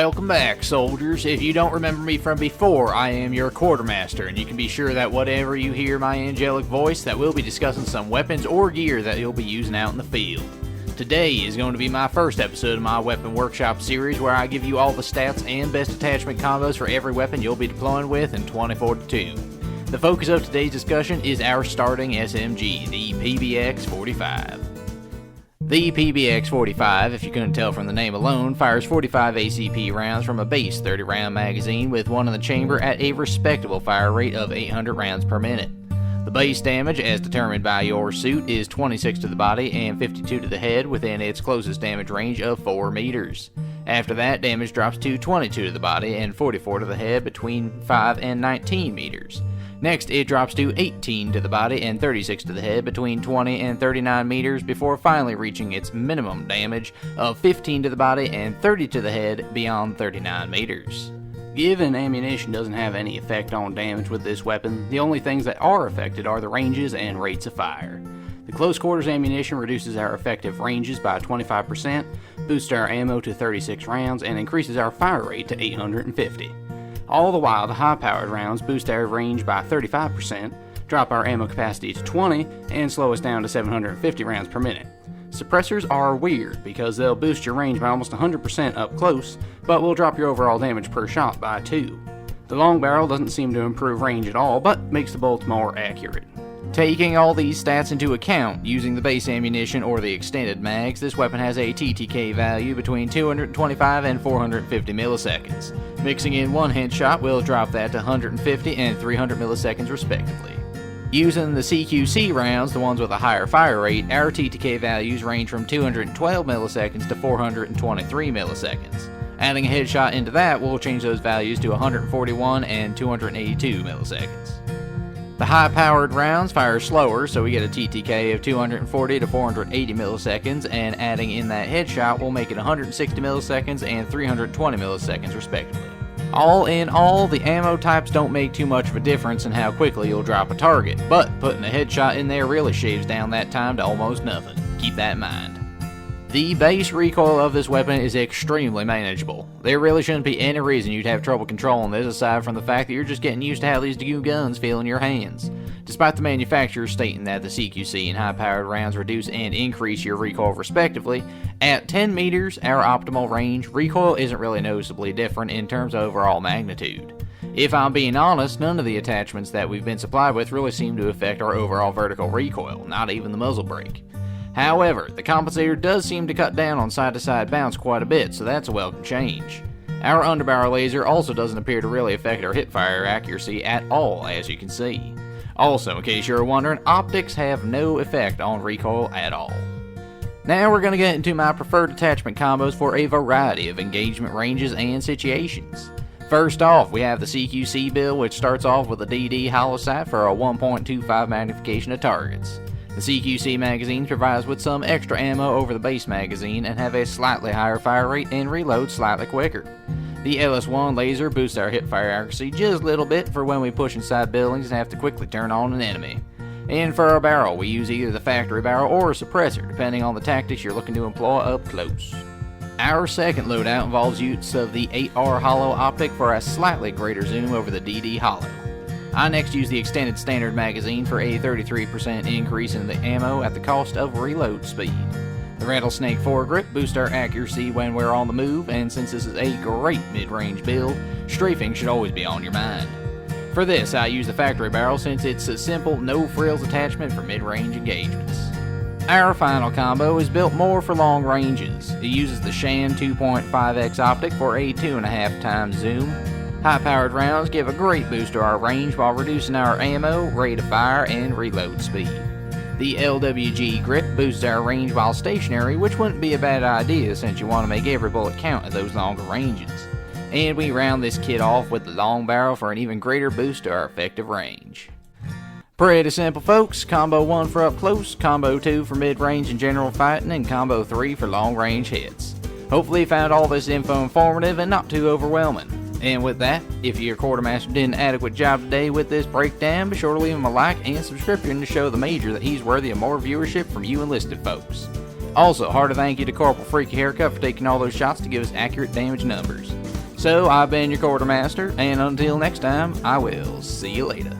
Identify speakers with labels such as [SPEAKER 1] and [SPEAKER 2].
[SPEAKER 1] Welcome back, soldiers. If you don't remember me from before, I am your quartermaster, and you can be sure that whatever you hear my angelic voice, that we'll be discussing some weapons or gear that you'll be using out in the field. Today is going to be my first episode of my Weapon Workshop series, where I give you all the stats and best attachment combos for every weapon you'll be deploying with in 2042. The focus of today's discussion is our starting SMG, the PBX-45. The PBX-45, if you couldn't tell from the name alone, fires 45 ACP rounds from a base 30-round magazine with one in the chamber at a respectable fire rate of 800 rounds per minute. The base damage, as determined by your suit, is 26 to the body and 52 to the head within its closest damage range of 4 meters. After that, damage drops to 22 to the body and 44 to the head between 5 and 19 meters. Next, it drops to 18 to the body and 36 to the head between 20 and 39 meters before finally reaching its minimum damage of 15 to the body and 30 to the head beyond 39 meters. Given ammunition doesn't have any effect on damage with this weapon, the only things that are affected are the ranges and rates of fire. The close quarters ammunition reduces our effective ranges by 25%, boosts our ammo to 36 rounds, and increases our fire rate to 850. All the while, the high-powered rounds boost our range by 35%, drop our ammo capacity to 20, and slow us down to 750 rounds per minute. Suppressors are weird because they'll boost your range by almost 100% up close, but will drop your overall damage per shot by 2. The long barrel doesn't seem to improve range at all, but makes the bolts more accurate. Taking all these stats into account, using the base ammunition or the extended mags, this weapon has a TTK value between 225 and 450 milliseconds. Mixing in one headshot will drop that to 150 and 300 milliseconds respectively. Using the CQC rounds, the ones with a higher fire rate, our TTK values range from 212 milliseconds to 423 milliseconds. Adding a headshot into that will change those values to 141 and 282 milliseconds. The high-powered rounds fire slower, so we get a TTK of 240 to 480 milliseconds, and adding in that headshot will make it 160 milliseconds and 320 milliseconds respectively. All in all, the ammo types don't make too much of a difference in how quickly you'll drop a target, but putting a headshot in there really shaves down that time to almost nothing. Keep that in mind. The base recoil of this weapon is extremely manageable. There really shouldn't be any reason you'd have trouble controlling this aside from the fact that you're just getting used to how these new guns feel in your hands. Despite the manufacturers stating that the CQC and high-powered rounds reduce and increase your recoil respectively, at 10 meters, our optimal range, recoil isn't really noticeably different in terms of overall magnitude. If I'm being honest, none of the attachments that we've been supplied with really seem to affect our overall vertical recoil, not even the muzzle brake. However, the compensator does seem to cut down on side-to-side bounce quite a bit, so that's a welcome change. Our underbarrel laser also doesn't appear to really affect our hipfire accuracy at all, as you can see. Also, in case you're wondering, optics have no effect on recoil at all. Now we're going to get into my preferred attachment combos for a variety of engagement ranges and situations. First off, we have the CQC build, which starts off with a DD hollow sight for a 1.25 magnification of targets. The CQC magazine provides with some extra ammo over the base magazine and have a slightly higher fire rate and reload slightly quicker. The LS1 laser boosts our hipfire accuracy just a little bit for when we push inside buildings and have to quickly turn on an enemy. And for our barrel, we use either the factory barrel or a suppressor, depending on the tactics you're looking to employ up close. Our second loadout involves use of the 8R hollow optic for a slightly greater zoom over the DD hollow. I next use the extended standard magazine for a 33% increase in the ammo at the cost of reload speed. The Rattlesnake foregrip boosts our accuracy when we're on the move, and since this is a great mid-range build, strafing should always be on your mind. For this, I use the factory barrel since it's a simple, no-frills attachment for mid-range engagements. Our final combo is built more for long ranges. It uses the Shan 2.5x optic for a 2.5 times zoom. High-powered rounds give a great boost to our range while reducing our ammo, rate of fire, and reload speed. The LWG grip boosts our range while stationary, which wouldn't be a bad idea since you want to make every bullet count at those longer ranges. And we round this kit off with the long barrel for an even greater boost to our effective range. Pretty simple, folks. Combo 1 for up close, Combo 2 for mid-range and general fighting, and Combo 3 for long-range hits. Hopefully you found all this info informative and not too overwhelming. And with that, if your quartermaster did an adequate job today with this breakdown, be sure to leave him a like and subscription to show the Major that he's worthy of more viewership from you enlisted folks. Also, hearty thank you to Corporal Freaky Haircut for taking all those shots to give us accurate damage numbers. So I've been your quartermaster, and until next time, I will see you later.